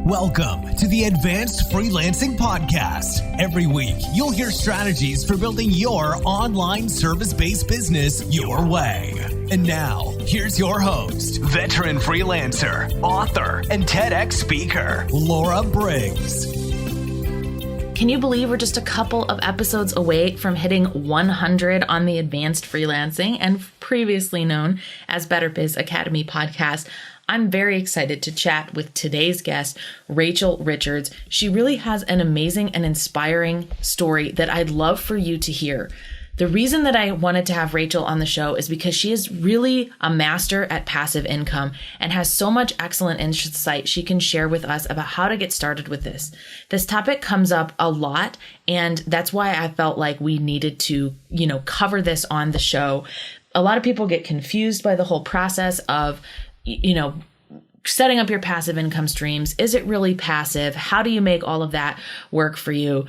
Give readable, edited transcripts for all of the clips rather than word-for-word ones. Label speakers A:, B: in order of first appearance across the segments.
A: Welcome to the Advanced Freelancing Podcast. Every week, you'll hear strategies for building your online service-based business your way. And now, here's your host, veteran freelancer, author, and TEDx speaker, Laura Briggs.
B: Can you believe we're just a couple of episodes away from hitting 100 on the Advanced Freelancing and previously known as Better Biz Academy podcast? I'm very excited to chat with today's guest, Rachel Richards. She really has an amazing and inspiring story that I'd love for you to hear. The reason that I wanted to have Rachel on the show is because she is really a master at passive income and has so much excellent insight she can share with us about how to get started with this. This topic comes up a lot, and that's why I felt like we needed to, cover this on the show. A lot of people get confused by the whole process of setting up your passive income streams. Is it really passive? How do you make all of that work for you?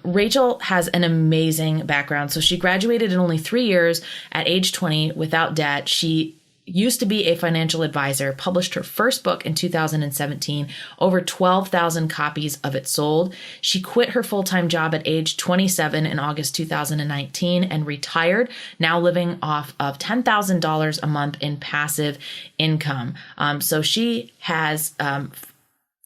B: Rachel has an amazing background. So she graduated in only 3 years at age 20 without debt. She used to be a financial advisor, published her first book in 2017, over 12,000 copies of it sold. She quit her full-time job at age 27 in August 2019 and retired, now living off of $10,000 a month in passive income. So she has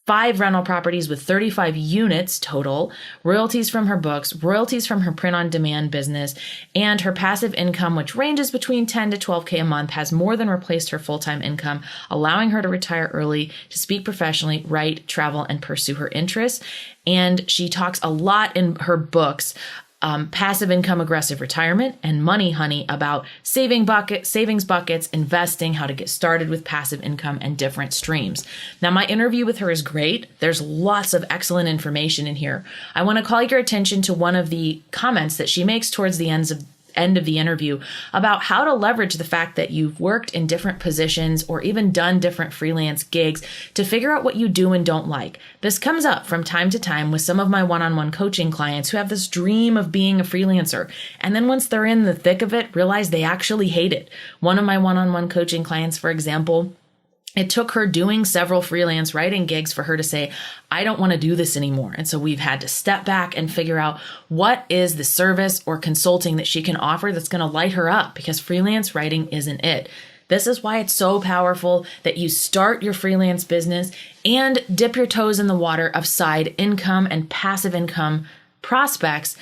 B: 5 rental properties with 35 units total, royalties from her books, royalties from her print-on-demand business, and her passive income, which ranges between $10 to $12K a month, has more than replaced her full-time income, allowing her to retire early, to speak professionally, write, travel, and pursue her interests. And she talks a lot in her books, Passive Income, Aggressive Retirement, and Money Honey, about savings buckets, investing, how to get started with passive income, and different streams. Now, my interview with her is great. There's lots of excellent information in here. I want to call your attention to one of the comments that she makes towards the end of the interview about how to leverage the fact that you've worked in different positions or even done different freelance gigs to figure out what you do and don't like. This comes up from time to time with some of my one-on-one coaching clients who have this dream of being a freelancer. And then once they're in the thick of it, realize they actually hate it. One of my one-on-one coaching clients, for example, it took her doing several freelance writing gigs for her to say, I don't want to do this anymore. And so we've had to step back and figure out what is the service or consulting that she can offer that's going to light her up, because freelance writing isn't it. This is why it's so powerful that you start your freelance business and dip your toes in the water of side income and passive income prospects,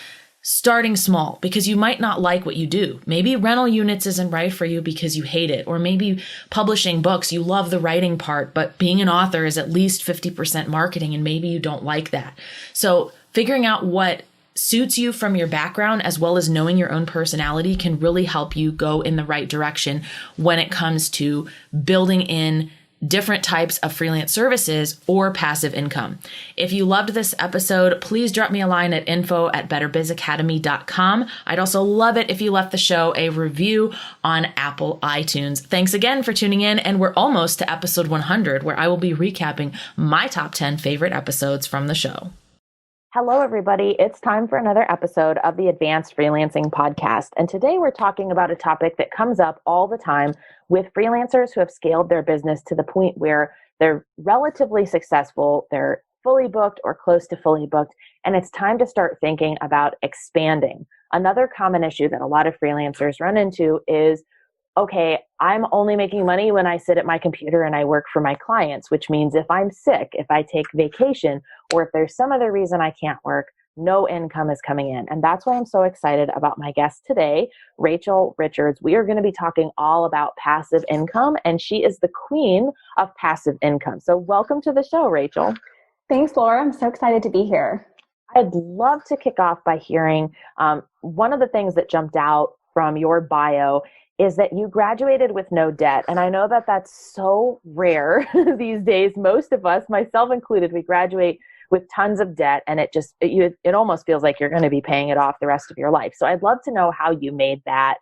B: starting small, because you might not like what you do. Maybe rental units isn't right for you because you hate it. Or maybe publishing books, you love the writing part, but being an author is at least 50% marketing, and maybe you don't like that. So figuring out what suits you from your background, as well as knowing your own personality, can really help you go in the right direction when it comes to building in different types of freelance services or passive income. If you loved this episode, please drop me a line at info@betterbizacademy.com. I'd also love it if you left the show a review on Apple iTunes. Thanks again for tuning in, and we're almost to episode 100, where I will be recapping my top 10 favorite episodes from the show. Hello, everybody. It's time for another episode of the Advanced Freelancing Podcast. And today we're talking about a topic that comes up all the time with freelancers who have scaled their business to the point where they're relatively successful, they're fully booked or close to fully booked, and it's time to start thinking about expanding. Another common issue that a lot of freelancers run into is, okay, I'm only making money when I sit at my computer and I work for my clients, which means if I'm sick, if I take vacation, or if there's some other reason I can't work, no income is coming in. And that's why I'm so excited about my guest today, Rachel Richards. We are going to be talking all about passive income, and she is the queen of passive income. So welcome to the show, Rachel.
C: Thanks, Laura. I'm so excited to be here.
B: I'd love to kick off by hearing one of the things that jumped out from your bio is that you graduated with no debt. And I know that that's so rare these days. Most of us, myself included, we graduate with tons of debt, and it almost feels like you're going to be paying it off the rest of your life. So I'd love to know how you made that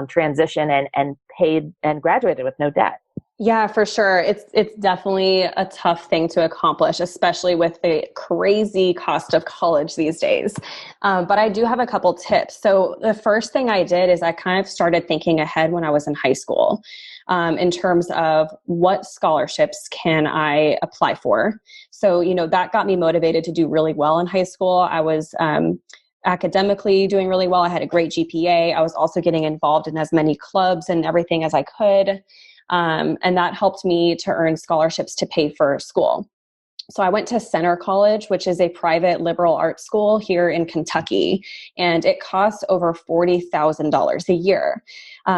B: transition and paid and graduated with no debt.
C: Yeah, for sure. It's definitely a tough thing to accomplish, especially with the crazy cost of college these days. But I do have a couple tips. So the first thing I did is I kind of started thinking ahead when I was in high school, in terms of what scholarships can I apply for. So, that got me motivated to do really well in high school. I was academically doing really well. I had a great GPA. I was also getting involved in as many clubs and everything as I could. And that helped me to earn scholarships to pay for school. So I went to Center College, which is a private liberal arts school here in Kentucky, and it costs over $40,000 a year.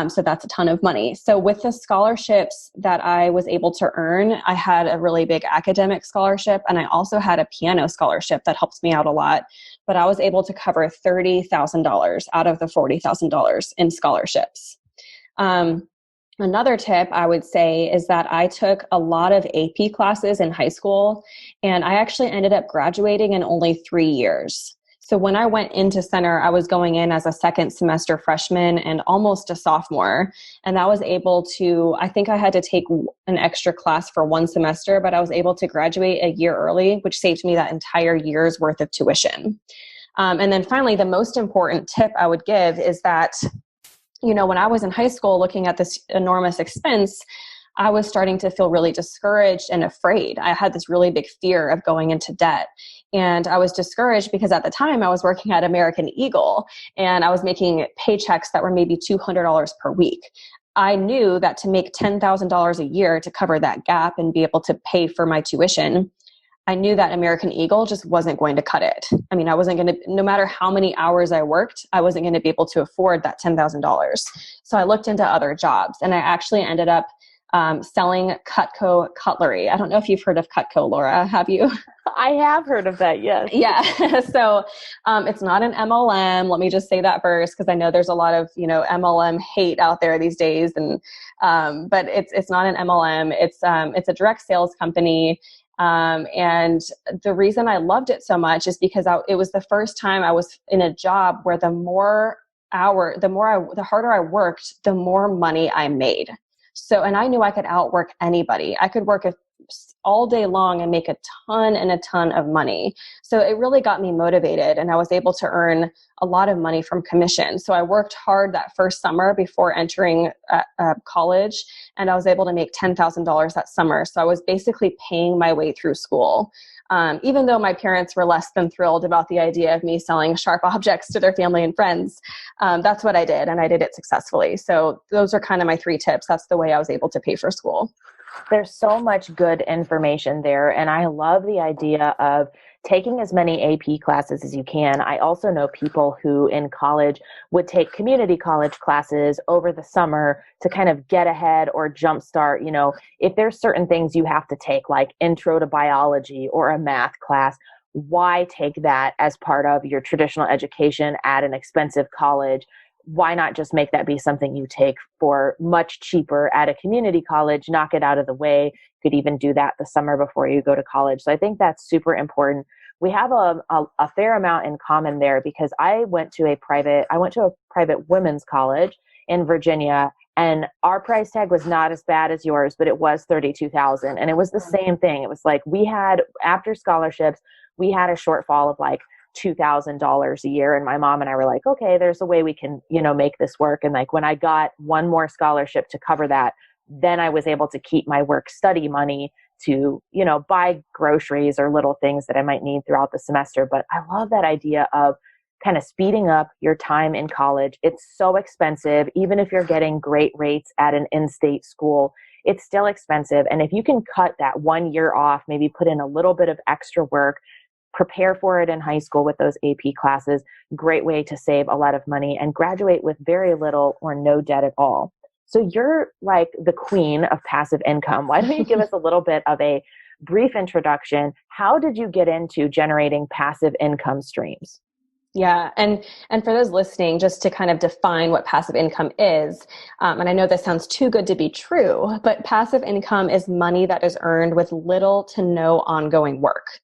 C: So that's a ton of money. So with the scholarships that I was able to earn, I had a really big academic scholarship, and I also had a piano scholarship that helped me out a lot. But I was able to cover $30,000 out of the $40,000 in scholarships. Another tip I would say is that I took a lot of AP classes in high school, and I actually ended up graduating in only 3 years. So when I went into Center, I was going in as a second semester freshman and almost a sophomore. And I was able to, I think I had to take an extra class for one semester, but I was able to graduate a year early, which saved me that entire year's worth of tuition. And then finally, the most important tip I would give is that when I was in high school looking at this enormous expense, I was starting to feel really discouraged and afraid. I had this really big fear of going into debt. And I was discouraged because at the time I was working at American Eagle and I was making paychecks that were maybe $200 per week. I knew that to make $10,000 a year to cover that gap and be able to pay for my tuition, I knew that American Eagle just wasn't going to cut it. I mean, I wasn't going to, no matter how many hours I worked, I wasn't going to be able to afford that $10,000. So I looked into other jobs and I actually ended up selling Cutco cutlery. I don't know if you've heard of Cutco, Laura. Have you?
B: I have heard of that, yes.
C: Yeah. So it's not an MLM. Let me just say that first, because I know there's a lot of, MLM hate out there these days. And but it's not an MLM. It's a direct sales company. And the reason I loved it so much is because it was the first time I was in a job where the harder I worked, the more money I made. So, and I knew I could outwork anybody. I could work all day long and make a ton of money. So it really got me motivated, and I was able to earn a lot of money from commission. So I worked hard that first summer before entering college, and I was able to make $10,000 that summer. So I was basically paying my way through school. Even though my parents were less than thrilled about the idea of me selling sharp objects to their family and friends, that's what I did, and I did it successfully. So those are kind of my 3 tips. That's the way I was able to pay for school.
B: There's so much good information there, and I love the idea of taking as many AP classes as you can. I also know people who in college would take community college classes over the summer to kind of get ahead or jumpstart. If there's certain things you have to take, like intro to biology or a math class, why take that as part of your traditional education at an expensive college? Why not just make that be something you take for much cheaper at a community college, knock it out of the way? You could even do that the summer before you go to college. So I think that's super important. We have a fair amount in common there, because I went to a private women's college in Virginia, and our price tag was not as bad as yours, but it was $32,000. And it was the same thing. It was like after scholarships, we had a shortfall of like $2,000 a year. And my mom and I were like, okay, there's a way we can, make this work. And like when I got one more scholarship to cover that, then I was able to keep my work study money to, buy groceries or little things that I might need throughout the semester. But I love that idea of kind of speeding up your time in college. It's so expensive. Even if you're getting great rates at an in-state school, it's still expensive. And if you can cut that 1 year off, maybe put in a little bit of extra work, prepare for it in high school with those AP classes, great way to save a lot of money and graduate with very little or no debt at all. So you're like the queen of passive income. Why don't you give us a little bit of a brief introduction? How did you get into generating passive income streams?
C: Yeah. And for those listening, just to kind of define what passive income is, and I know this sounds too good to be true, but passive income is money that is earned with little to no ongoing work.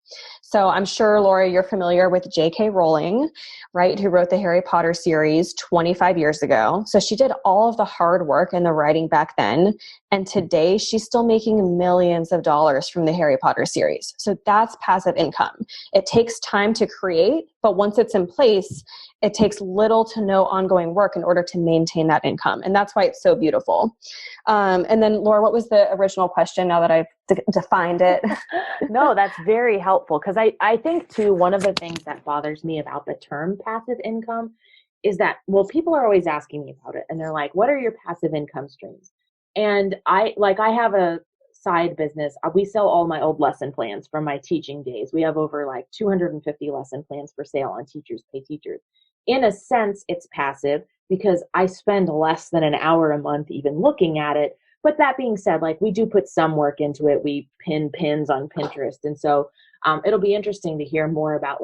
C: So I'm sure, Laura, you're familiar with J.K. Rowling, right, who wrote the Harry Potter series 25 years ago. So she did all of the hard work and the writing back then. And today she's still making millions of dollars from the Harry Potter series. So that's passive income. It takes time to create, but once it's in place, it takes little to no ongoing work in order to maintain that income. And that's why it's so beautiful. And then, Laura, what was the original question now that I've defined it?
B: No, that's very helpful, because I think, too, one of the things that bothers me about the term passive income is that, well, people are always asking me about it, and they're like, what are your passive income streams? And I have a side business. We sell all my old lesson plans from my teaching days. We have over 250 lesson plans for sale on Teachers Pay Teachers. In a sense, it's passive because I spend less than an hour a month even looking at it. But that being said, we do put some work into it. We pin pins on Pinterest. And so it'll be interesting to hear more about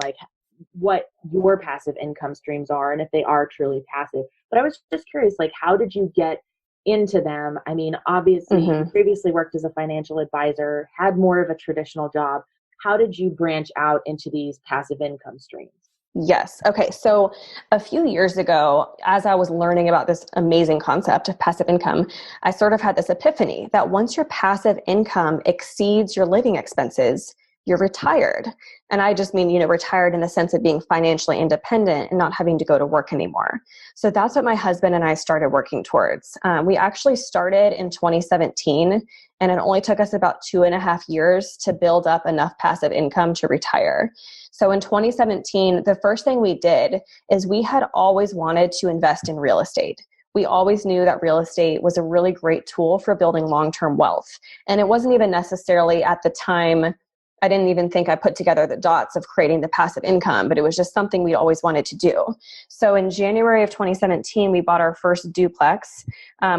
B: what your passive income streams are and if they are truly passive. But I was just curious, how did you get into them? I mean, obviously, you previously worked as a financial advisor, had more of a traditional job. How did you branch out into these passive income streams?
C: Yes. Okay. So a few years ago, as I was learning about this amazing concept of passive income, I sort of had this epiphany that once your passive income exceeds your living expenses, you're retired. And I just mean, retired in the sense of being financially independent and not having to go to work anymore. So that's what my husband and I started working towards. We actually started in 2017, and it only took us about 2.5 years to build up enough passive income to retire. So in 2017, the first thing we did is we had always wanted to invest in real estate. We always knew that real estate was a really great tool for building long-term wealth. And it wasn't even necessarily at the time, I didn't even think I put together the dots of creating the passive income, but it was just something we always wanted to do. So in January of 2017, we bought our first duplex.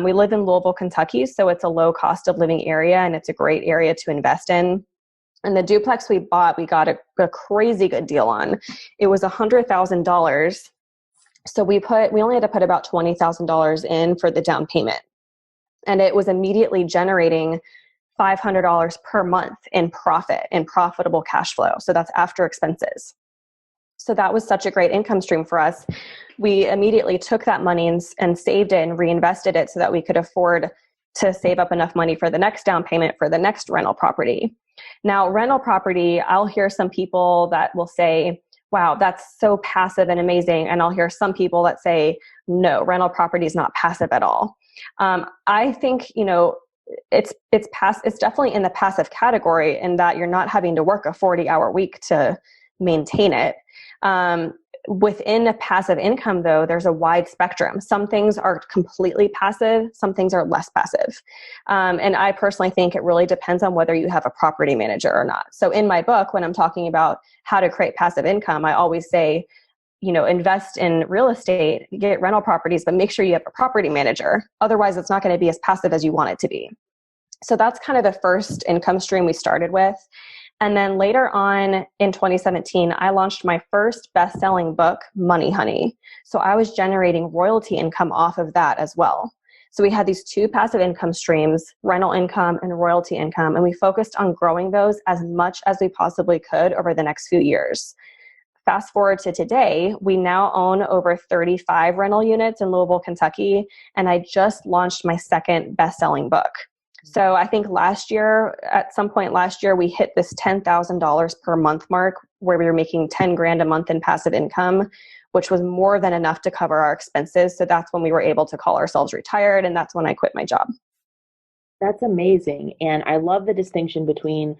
C: We live in Louisville, Kentucky, so it's a low cost of living area and it's a great area to invest in. And the duplex we bought, we got a crazy good deal on. It was $100,000. So we only had to put about $20,000 in for the down payment. And it was immediately generating $500 per month in profit, in profitable cash flow. So that's after expenses. So that was such a great income stream for us. We immediately took that money and saved it and reinvested it so that we could afford to save up enough money for the next down payment for the next rental property. Now, rental property, I'll hear some people that will say, wow, that's so passive and amazing. And I'll hear some people that say, no, rental property is not passive at all. I think, it's definitely in the passive category in that you're not having to work a 40-hour week to maintain it. Within a passive income, though, there's a wide spectrum. Some things are completely passive, some things are less passive. And I personally think it really depends on whether you have a property manager or not. So in my book, when I'm talking about how to create passive income, I always say, invest in real estate, get rental properties, but make sure you have a property manager. Otherwise, it's not going to be as passive as you want it to be. So that's kind of the first income stream we started with. And then later on in 2017, I launched my first best-selling book, Money Honey. So I was generating royalty income off of that as well. So we had these two passive income streams, rental income and royalty income, and we focused on growing those as much as we possibly could over the next few years. Fast forward to today, we now own over 35 rental units in Louisville, Kentucky, and I just launched my second best-selling book. So I think at some point last year, we hit this $10,000 per month mark where we were making $10,000 a month in passive income, which was more than enough to cover our expenses. So that's when we were able to call ourselves retired, and that's when I quit my job.
B: That's amazing. And I love the distinction between,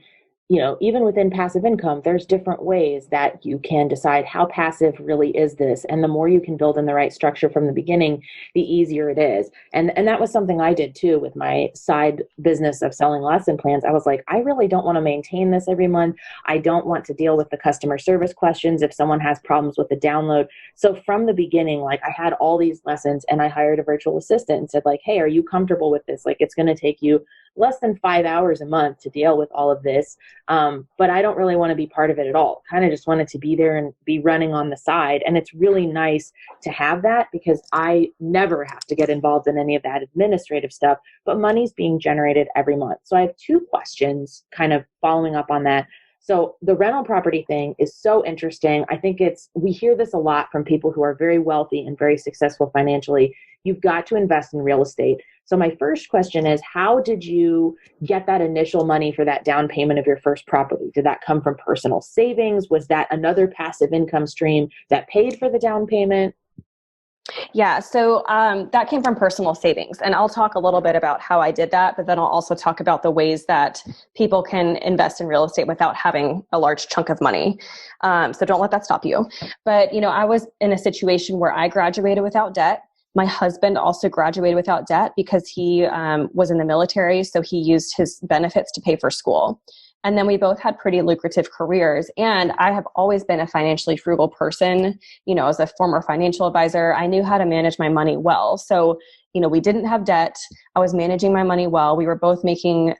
B: even within passive income, there's different ways that you can decide how passive really is this. And the more you can build in the right structure from the beginning, the easier it is. And that was something I did too with my side business of selling lesson plans. I was like, I really don't want to maintain this every month. I don't want to deal with the customer service questions if someone has problems with the download. So from the beginning, I had all these lessons and I hired a virtual assistant and said hey, are you comfortable with this? It's going to take you less than 5 hours a month to deal with all of this. But I don't really want to be part of it at all. Kind of just wanted to be there and be running on the side. And it's really nice to have that because I never have to get involved in any of that administrative stuff, but money's being generated every month. So I have two questions kind of following up on that.
D: So the rental property thing is so interesting. I think we hear this a lot from people who are very wealthy and very successful financially. You've got to invest in real estate. So my first question is, how did you get that initial money for that down payment of your first property? Did that come from personal savings? Was that another passive income stream that paid for the down payment?
C: Yeah, so that came from personal savings. And I'll talk a little bit about how I did that, but then I'll also talk about the ways that people can invest in real estate without having a large chunk of money. So don't let that stop you. But, I was in a situation where I graduated without debt. My husband also graduated without debt because he was in the military, so he used his benefits to pay for school. And then we both had pretty lucrative careers. And I have always been a financially frugal person. As a former financial advisor, I knew how to manage my money well. So, we didn't have debt. I was managing my money well. We were both making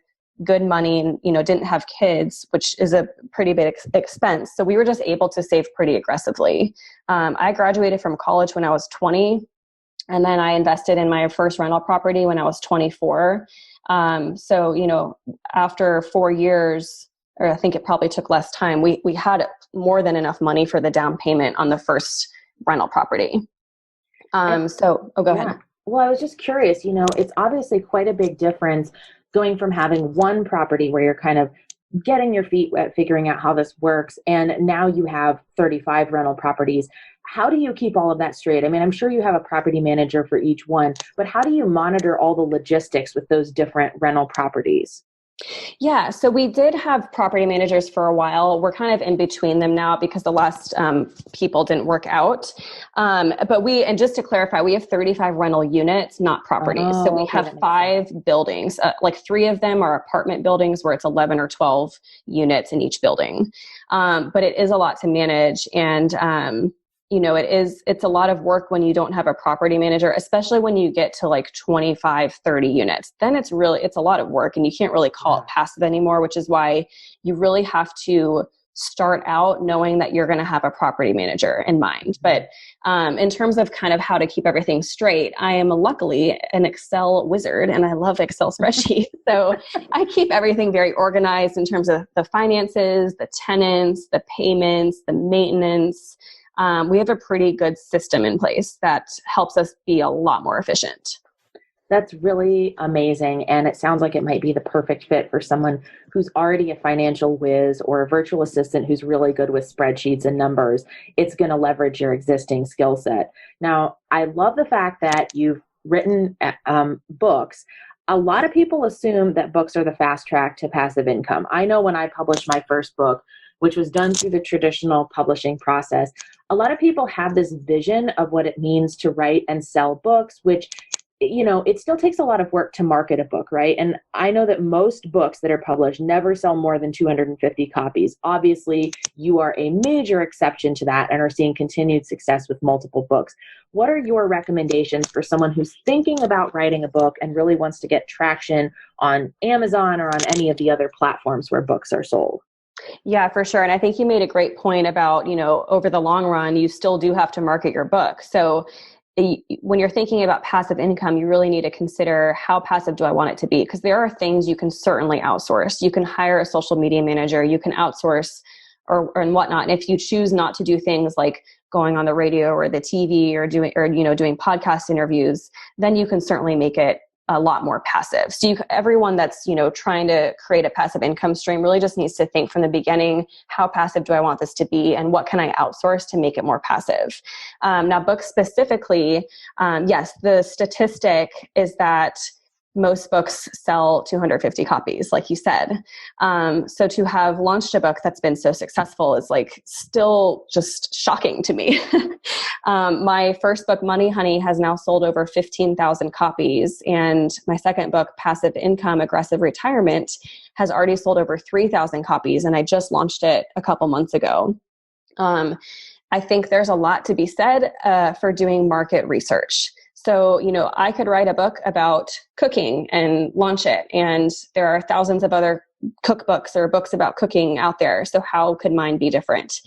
C: good money and, didn't have kids, which is a pretty big expense. So we were just able to save pretty aggressively. I graduated from college when I was 20. And then I invested in my first rental property when I was 24. So, after 4 years, or I think it probably took less time, we had more than enough money for the down payment on the first rental property. Go ahead.
D: Well, I was just curious, it's obviously quite a big difference going from having one property where you're kind of getting your feet wet, figuring out how this works. And now you have 35 rental properties. How do you keep all of that straight? I mean, I'm sure you have a property manager for each one, but how do you monitor all the logistics with those different rental properties?
C: Yeah, so we did have property managers for a while. We're kind of in between them now because the last people didn't work out. And just to clarify, we have 35 rental units, not properties. So we have 5 buildings, like 3 of them are apartment buildings where it's 11 or 12 units in each building. But it is a lot to manage. And, it's a lot of work when you don't have a property manager, especially when you get to like 25, 30 units. Then it's a lot of work and you can't really call it passive anymore, which is why you really have to start out knowing that you're going to have a property manager in mind. But in terms of kind of how to keep everything straight, I am luckily an Excel wizard and I love Excel spreadsheets. So I keep everything very organized in terms of the finances, the tenants, the payments, the maintenance. We have a pretty good system in place that helps us be a lot more efficient.
D: That's really amazing. And it sounds like it might be the perfect fit for someone who's already a financial whiz or a virtual assistant who's really good with spreadsheets and numbers. It's going to leverage your existing skill set. Now, I love the fact that you've written books. A lot of people assume that books are the fast track to passive income. I know when I published my first book, which was done through the traditional publishing process, a lot of people have this vision of what it means to write and sell books, which, it still takes a lot of work to market a book, right? And I know that most books that are published never sell more than 250 copies. Obviously, you are a major exception to that and are seeing continued success with multiple books. What are your recommendations for someone who's thinking about writing a book and really wants to get traction on Amazon or on any of the other platforms where books are sold?
C: Yeah, for sure. And I think you made a great point about, over the long run, you still do have to market your book. So when you're thinking about passive income, you really need to consider how passive do I want it to be? Because there are things you can certainly outsource. You can hire a social media manager, you can outsource and whatnot. And if you choose not to do things like going on the radio or the TV or doing podcast interviews, then you can certainly make it a lot more passive. So everyone that's, trying to create a passive income stream really just needs to think from the beginning, how passive do I want this to be? And what can I outsource to make it more passive? Now, books specifically, yes, the statistic is that most books sell 250 copies, like you said. So to have launched a book that's been so successful is still just shocking to me. My first book, Money Honey, has now sold over 15,000 copies. And my second book, Passive Income, Aggressive Retirement, has already sold over 3,000 copies. And I just launched it a couple months ago. I think there's a lot to be said for doing market research. So, I could write a book about cooking and launch it. And there are thousands of other cookbooks or books about cooking out there. So how could mine be different?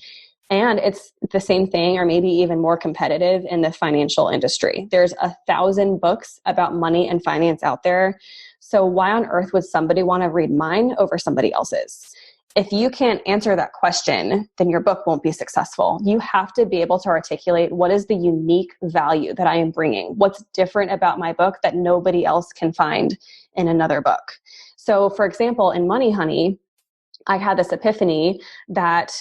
C: And it's the same thing, or maybe even more competitive in the financial industry. There's 1,000 books about money and finance out there. So why on earth would somebody want to read mine over somebody else's? if you can't answer that question, then your book won't be successful. You have to be able to articulate what is the unique value that I am bringing, what's different about my book that nobody else can find in another book. So for example, in Money Honey, I had this epiphany that,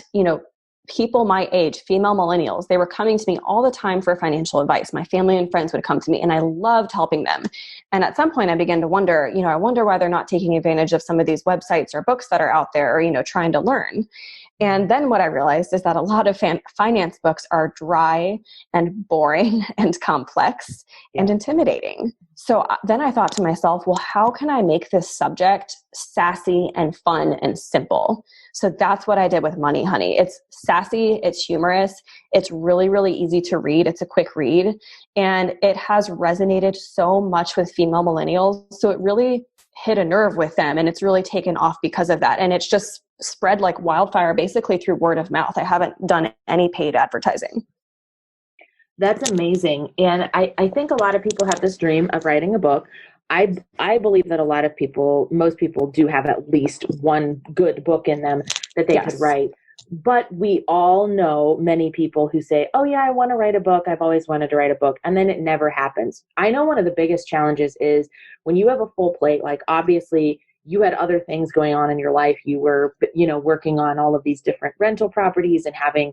C: people my age, female millennials, they were coming to me all the time for financial advice. My family and friends would come to me and I loved helping them. And at some point I began to wonder, I wonder why they're not taking advantage of some of these websites or books that are out there, trying to learn. And then what I realized is that a lot of finance books are dry and boring and complex and intimidating. So then I thought to myself, well, how can I make this subject sassy and fun and simple? So that's what I did with Money Honey. It's sassy, it's humorous, it's really, really easy to read. It's a quick read, and it has resonated so much with female millennials. So it really hit a nerve with them, and it's really taken off because of that. And it's just spread like wildfire, basically through word of mouth. I haven't done any paid advertising.
D: That's amazing. And I think a lot of people have this dream of writing a book. I believe that most people do have at least one good book in them that they could write. But we all know many people who say, oh yeah, I want to write a book. I've always wanted to write a book. And then it never happens. I know one of the biggest challenges is when you have a full plate, like obviously you had other things going on in your life. You were, working on all of these different rental properties and having,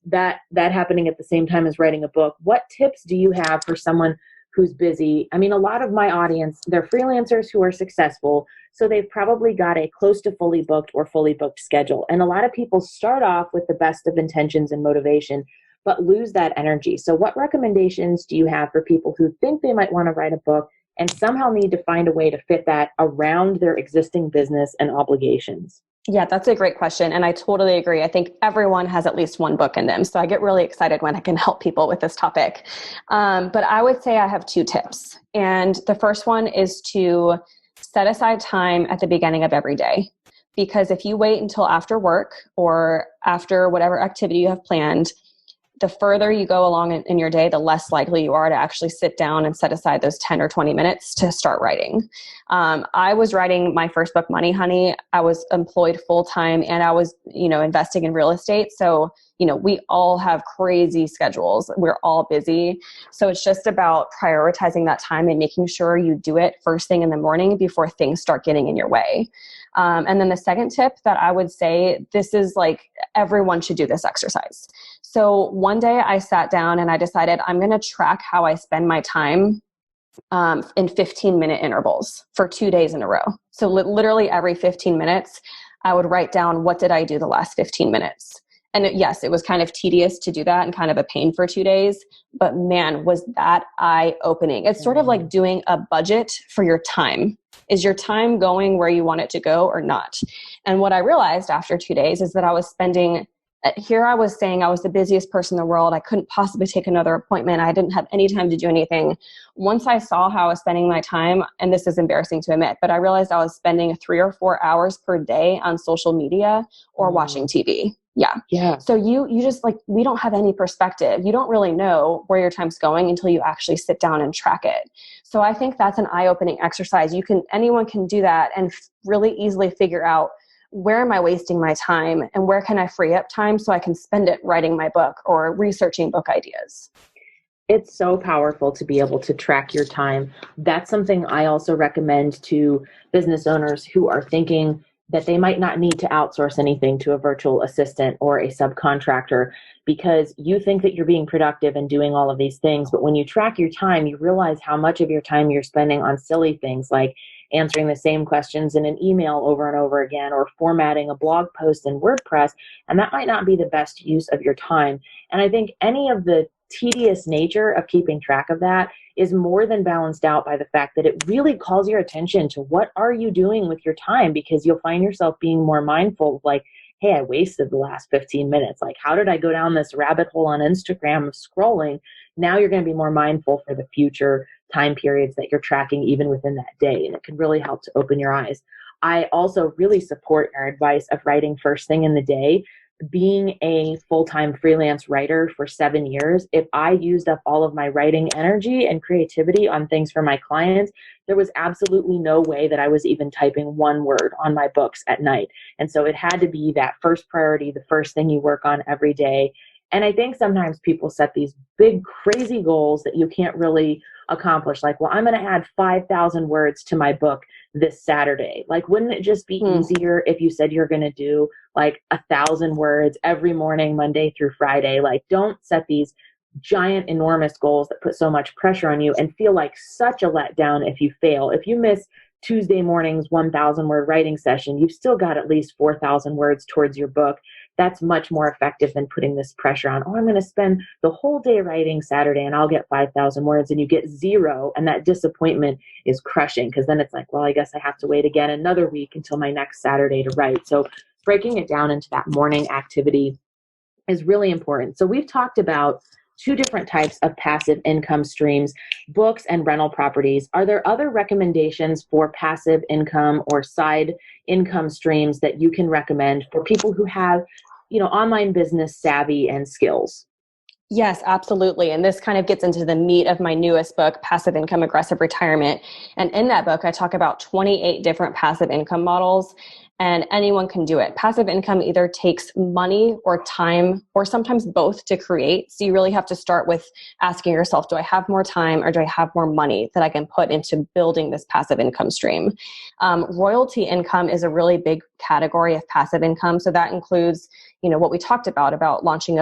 D: that happening at the same time as writing a book. What tips do you have for someone who's busy? I mean, a lot of my audience, they're freelancers who are successful. So they've probably got a close to fully booked or fully booked schedule. And a lot of people start off with the best of intentions and motivation, but lose that energy. So what recommendations do you have for people who think they might want to write a book and somehow need to find a way to fit that around their existing business and obligations?
C: Yeah, that's a great question. And I totally agree. I think everyone has at least one book in them. So I get really excited when I can help people with this topic. But I would say I have 2 tips. And the first one is to set aside time at the beginning of every day. Because if you wait until after work or after whatever activity you have planned, the further you go along in your day, the less likely you are to actually sit down and set aside those 10 or 20 minutes to start writing. I was writing my first book, Money Honey. I was employed full-time and I was, investing in real estate. So, we all have crazy schedules. We're all busy. So it's just about prioritizing that time and making sure you do it first thing in the morning before things start getting in your way. And then the second tip that I would say, this is like everyone should do this exercise. So one day I sat down and I decided I'm going to track how I spend my time in 15-minute intervals for 2 days in a row. So literally every 15 minutes, I would write down what did I do the last 15 minutes. And yes, it was kind of tedious to do that and kind of a pain for 2 days, but man, was that eye-opening. It's sort of like doing a budget for your time. Is your time going where you want it to go or not? And what I realized after 2 days is that I was saying I was the busiest person in the world. I couldn't possibly take another appointment. I didn't have any time to do anything. Once I saw how I was spending my time, and this is embarrassing to admit, but I realized I was spending 3 or 4 hours per day on social media or watching TV. Yeah. So you just we don't have any perspective. You don't really know where your time's going until you actually sit down and track it. So I think that's an eye-opening exercise. Anyone can do that and really easily figure out, where am I wasting my time and where can I free up time so I can spend it writing my book or researching book ideas?
D: It's so powerful to be able to track your time. That's something I also recommend to business owners who are thinking that they might not need to outsource anything to a virtual assistant or a subcontractor, because you think that you're being productive and doing all of these things. But when you track your time, you realize how much of your time you're spending on silly things like answering the same questions in an email over and over again, or formatting a blog post in WordPress. And that might not be the best use of your time. And I think any of the tedious nature of keeping track of that is more than balanced out by the fact that it really calls your attention to what are you doing with your time, because you'll find yourself being more mindful of like, hey, I wasted the last 15 minutes. Like, how did I go down this rabbit hole on Instagram of scrolling? Now you're going to be more mindful for the future time periods that you're tracking even within that day. And it can really help to open your eyes. I also really support our advice of writing first thing in the day, being a full-time freelance writer for 7 years, if I used up all of my writing energy and creativity on things for my clients, there was absolutely no way that I was even typing one word on my books at night. And so it had to be that first priority, the first thing you work on every day. And I think sometimes people set these big, crazy goals that you can't really accomplish. Like, well, I'm going to add 5,000 words to my book this Saturday. Like, wouldn't it just be easier if you said you're going to do like 1,000 words every morning, Monday through Friday? Like, don't set these giant, enormous goals that put so much pressure on you and feel like such a letdown if you fail. If you miss Tuesday morning's 1,000 word writing session, you've still got at least 4,000 words towards your book. That's much more effective than putting this pressure on, oh, I'm going to spend the whole day writing Saturday and I'll get 5,000 words, and you get 0. And that disappointment is crushing, because then it's like, well, I guess I have to wait again another week until my next Saturday to write. So breaking it down into that morning activity is really important. So we've talked about 2 different types of passive income streams, books and rental properties. Are there other recommendations for passive income or side income streams that you can recommend for people who have, online business savvy and skills?
C: Yes, absolutely. And this kind of gets into the meat of my newest book, Passive Income Aggressive Retirement. And in that book, I talk about 28 different passive income models, and anyone can do it. Passive income either takes money or time, or sometimes both, to create. So you really have to start with asking yourself, do I have more time or do I have more money that I can put into building this passive income stream? Royalty income is a really big category of passive income. So that includes, what we talked about launching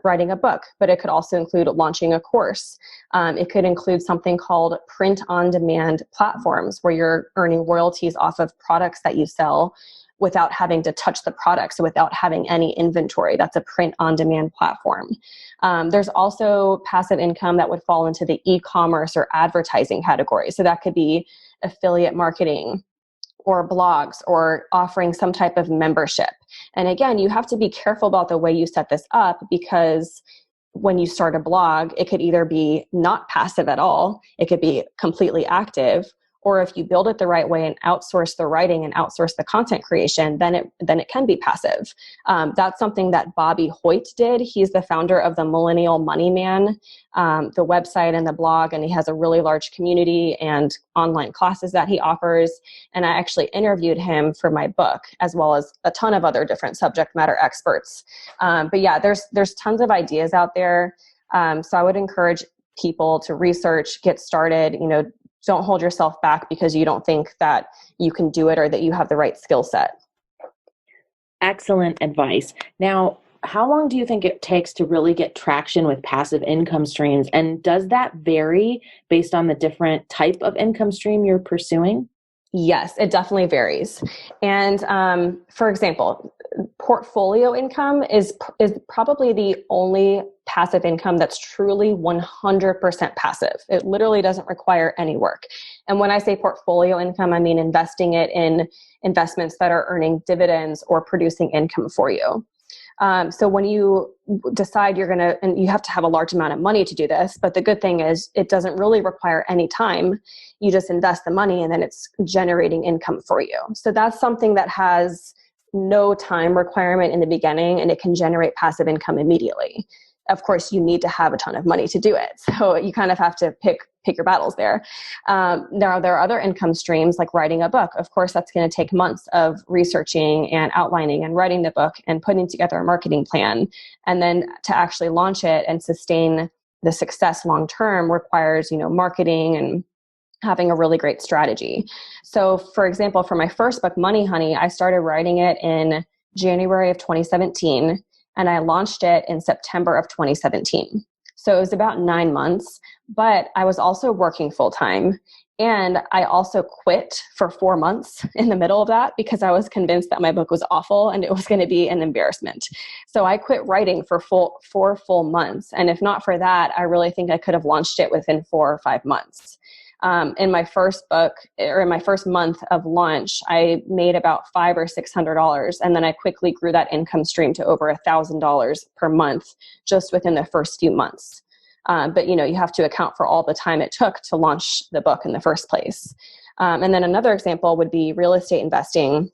C: writing a book, but it could also include launching a course. It could include something called print-on-demand platforms, where you're earning royalties off of products that you sell without having to touch the product, so without having any inventory. That's a print-on-demand platform. There's also passive income that would fall into the e-commerce or advertising category. So that could be affiliate marketing, or blogs, or offering some type of membership. And again, you have to be careful about the way you set this up, because when you start a blog, it could either be not passive at all, it could be completely active, or if you build it the right way and outsource the writing and outsource the content creation, then it can be passive. That's something that Bobby Hoyt did. He's the founder of the Millennial Money Man, the website and the blog, and he has a really large community and online classes that he offers. And I actually interviewed him for my book, as well as a ton of other different subject matter experts. But yeah, there's tons of ideas out there. So I would encourage people to research, get started. Don't hold yourself back because you don't think that you can do it or that you have the right skill set.
D: Excellent advice. Now, how long do you think it takes to really get traction with passive income streams? And does that vary based on the different type of income stream you're pursuing?
C: Yes, it definitely varies. And for example, portfolio income is probably the only passive income that's truly 100% passive. It literally doesn't require any work. And when I say portfolio income, I mean investing it in investments that are earning dividends or producing income for you. So when you decide and you have to have a large amount of money to do this, but the good thing is it doesn't really require any time. You just invest the money and then it's generating income for you. So that's something that has no time requirement in the beginning, and it can generate passive income immediately. Of course, you need to have a ton of money to do it. So you kind of have to pick your battles there. Now, there are other income streams like writing a book. Of course, that's going to take months of researching and outlining and writing the book and putting together a marketing plan. And then to actually launch it and sustain the success long term requires, marketing and having a really great strategy. So for example, for my first book, Money Honey, I started writing it in January of 2017. And I launched it in September of 2017. So it was about 9 months, but I was also working full time. And I also quit for 4 months in the middle of that because I was convinced that my book was awful and it was going to be an embarrassment. So I quit writing for 4 full months. And if not for that, I really think I could have launched it within 4 or 5 months. In my first book, or in my first month of launch, I made about $500 or $600, and then I quickly grew that income stream to over $1,000 per month just within the first few months. But you have to account for all the time it took to launch the book in the first place. And then another example would be real estate investing.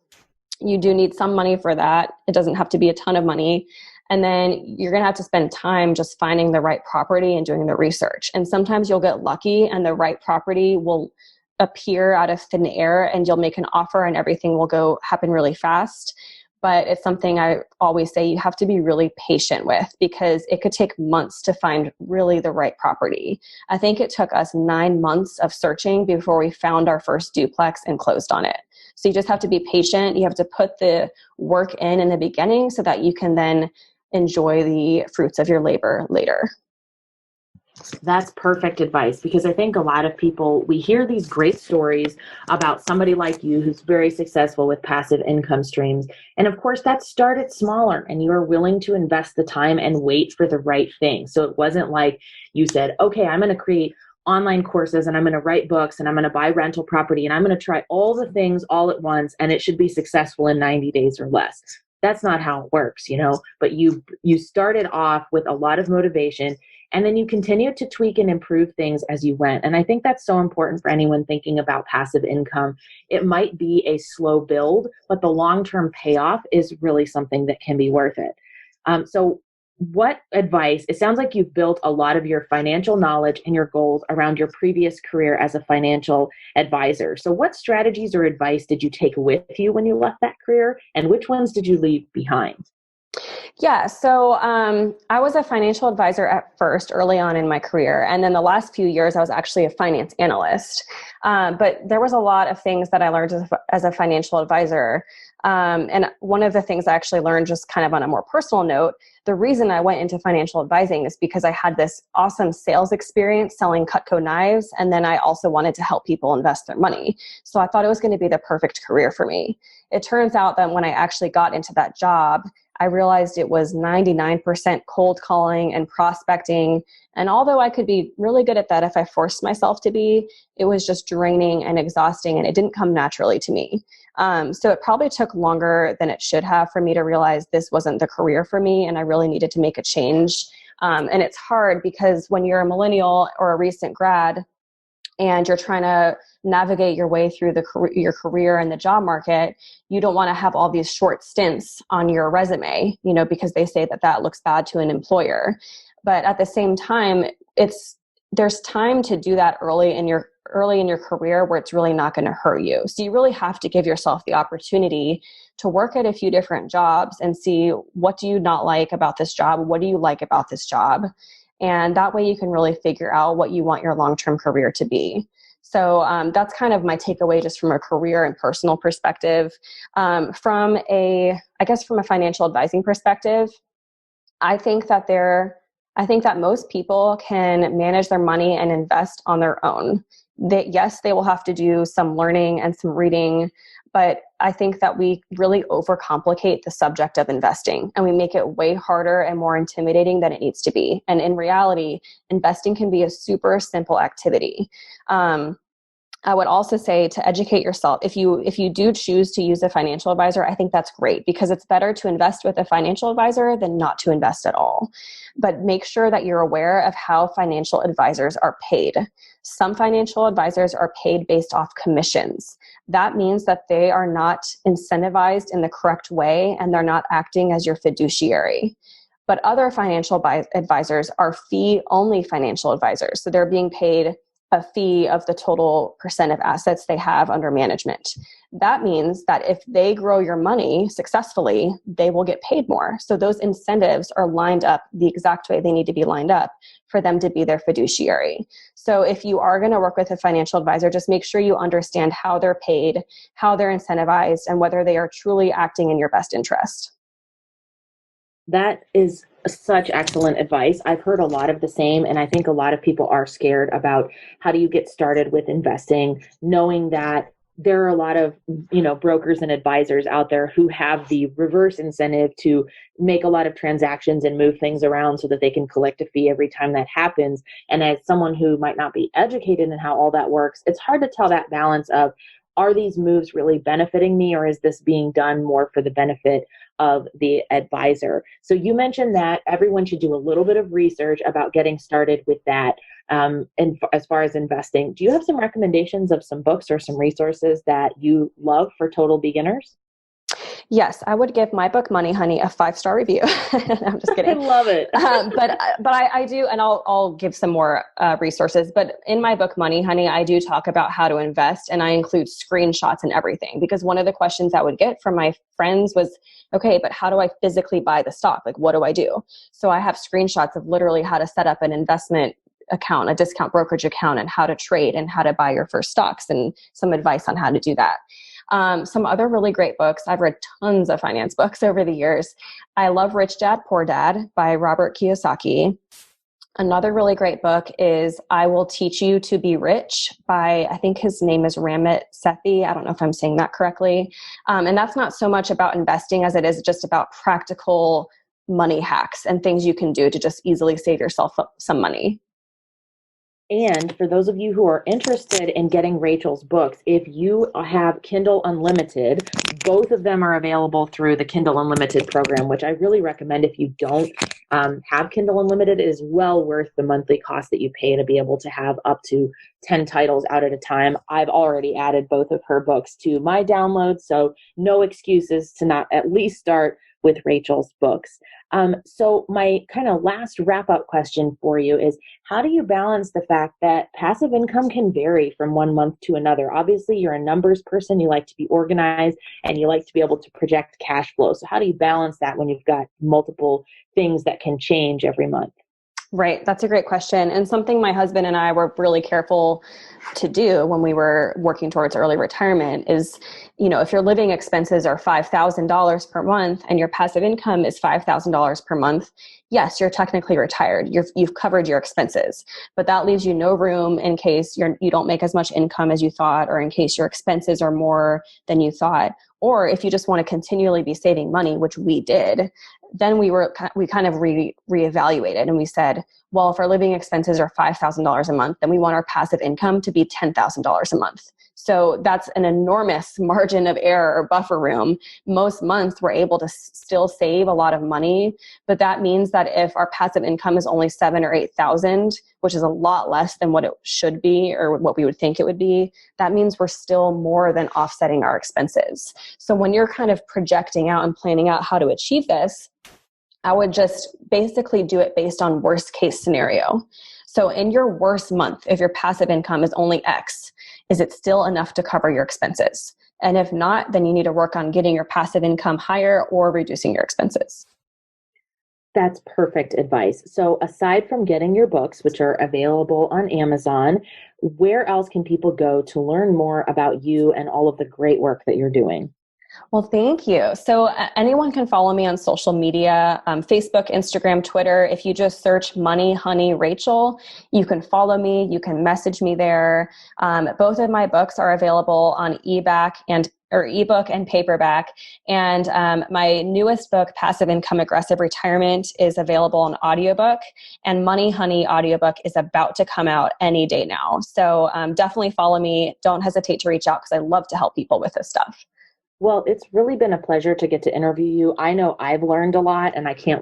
C: You do need some money for that. It doesn't have to be a ton of money. And then you're going to have to spend time just finding the right property and doing the research. And sometimes you'll get lucky and the right property will appear out of thin air and you'll make an offer and everything will happen really fast. But it's something I always say you have to be really patient with, because it could take months to find really the right property. I think it took us 9 months of searching before we found our first duplex and closed on it. So you just have to be patient. You have to put the work in the beginning so that you can then enjoy the fruits of your labor later.
D: That's perfect advice, because I think a lot of people, we hear these great stories about somebody like you who's very successful with passive income streams. And of course, that started smaller and you were willing to invest the time and wait for the right thing. So it wasn't like you said, okay, I'm going to create online courses and I'm going to write books and I'm going to buy rental property and I'm going to try all the things all at once and it should be successful in 90 days or less. That's not how it works, but you started off with a lot of motivation and then you continued to tweak and improve things as you went. And I think that's so important for anyone thinking about passive income. It might be a slow build, but the long-term payoff is really something that can be worth it. So what advice, it sounds like you've built a lot of your financial knowledge and your goals around your previous career as a financial advisor. So what strategies or advice did you take with you when you left that career, and which ones did you leave behind?
C: Yeah, so I was a financial advisor at first, early on in my career. And then the last few years, I was actually a finance analyst. But there was a lot of things that I learned as a financial advisor. And one of the things I actually learned, just kind of on a more personal note, the reason I went into financial advising is because I had this awesome sales experience selling Cutco knives. And then I also wanted to help people invest their money. So I thought it was going to be the perfect career for me. It turns out that when I actually got into that job, I realized it was 99% cold calling and prospecting. And although I could be really good at that if I forced myself to be, it was just draining and exhausting and it didn't come naturally to me. So it probably took longer than it should have for me to realize this wasn't the career for me and I really needed to make a change. And it's hard because when you're a millennial or a recent grad and you're trying to navigate your way through your career in the job market, you don't want to have all these short stints on your resume, because they say that looks bad to an employer. But at the same time, there's time to do that early in your career where it's really not going to hurt you. So you really have to give yourself the opportunity to work at a few different jobs and see, what do you not like about this job? What do you like about this job? And that way you can really figure out what you want your long-term career to be. So that's kind of my takeaway just from a career and personal perspective. From a financial advising perspective, I think that most people can manage their money and invest on their own. Yes, they will have to do some learning and some reading, but I think that we really overcomplicate the subject of investing and we make it way harder and more intimidating than it needs to be. And in reality, investing can be a super simple activity. I would also say to educate yourself. If you do choose to use a financial advisor, I think that's great, because it's better to invest with a financial advisor than not to invest at all. But make sure that you're aware of how financial advisors are paid. Some financial advisors are paid based off commissions. That means that they are not incentivized in the correct way and they're not acting as your fiduciary. But other financial advisors are fee-only financial advisors. So they're being paid a fee of the total percent of assets they have under management. That means that if they grow your money successfully, they will get paid more. So those incentives are lined up the exact way they need to be lined up for them to be their fiduciary. So if you are going to work with a financial advisor, just make sure you understand how they're paid, how they're incentivized, and whether they are truly acting in your best interest.
D: That is such excellent advice. I've heard a lot of the same, and I think a lot of people are scared about how do you get started with investing, knowing that there are a lot of, brokers and advisors out there who have the reverse incentive to make a lot of transactions and move things around so that they can collect a fee every time that happens. And as someone who might not be educated in how all that works, it's hard to tell that balance of, are these moves really benefiting me, or is this being done more for the benefit of the advisor? So you mentioned that everyone should do a little bit of research about getting started with that. And as far as investing, do you have some recommendations of some books or some resources that you love for total beginners?
C: Yes, I would give my book Money Honey a 5-star review. I'm just kidding.
D: I love it.
C: But I do, and I'll give some more resources. But in my book Money Honey, I do talk about how to invest, and I include screenshots and everything, because one of the questions I would get from my friends was, okay, but how do I physically buy the stock? Like, what do I do? So I have screenshots of literally how to set up an investment account, a discount brokerage account, and how to trade and how to buy your first stocks, and some advice on how to do that. Some other really great books. I've read tons of finance books over the years. I love Rich Dad, Poor Dad by Robert Kiyosaki. Another really great book is I Will Teach You to Be Rich by, I think his name is Ramit Sethi. I don't know if I'm saying that correctly. And that's not so much about investing as it is just about practical money hacks and things you can do to just easily save yourself some money.
D: And for those of you who are interested in getting Rachel's books, if you have Kindle Unlimited, both of them are available through the Kindle Unlimited program, which I really recommend. If you don't have Kindle Unlimited, it is well worth the monthly cost that you pay to be able to have up to 10 titles out at a time. I've already added both of her books to my downloads, so no excuses to not at least start with Rachel's books. So my kind of last wrap-up question for you is, how do you balance the fact that passive income can vary from one month to another? Obviously, you're a numbers person. You like to be organized and you like to be able to project cash flow. So how do you balance that when you've got multiple things that can change every month?
C: Right. That's a great question. And something my husband and I were really careful to do when we were working towards early retirement is, if your living expenses are $5,000 per month and your passive income is $5,000 per month, yes, you're technically retired. You've covered your expenses, but that leaves you no room in case you don't make as much income as you thought, or in case your expenses are more than you thought. Or if you just want to continually be saving money, which we did, then we kind of reevaluated, and we said, well, if our living expenses are $5,000 a month, then we want our passive income to be $10,000 a month. So that's an enormous margin of error or buffer room. Most months we're able to still save a lot of money, but that means that if our passive income is only $7,000 or $8,000, which is a lot less than what it should be or what we would think it would be, that means we're still more than offsetting our expenses. So when you're kind of projecting out and planning out how to achieve this, I would just basically do it based on worst case scenario. So in your worst month, if your passive income is only X, is it still enough to cover your expenses? And if not, then you need to work on getting your passive income higher or reducing your expenses.
D: That's perfect advice. So aside from getting your books, which are available on Amazon, where else can people go to learn more about you and all of the great work that you're doing?
C: Well, thank you. So anyone can follow me on social media, Facebook, Instagram, Twitter. If you just search Money Honey Rachel, you can follow me. You can message me there. Both of my books are available on ebook and paperback. And my newest book, Passive Income Aggressive Retirement, is available on audiobook. And Money Honey audiobook is about to come out any day now. So definitely follow me. Don't hesitate to reach out because I love to help people with this stuff.
D: Well, it's really been a pleasure to get to interview you. I know I've learned a lot, and I can't wait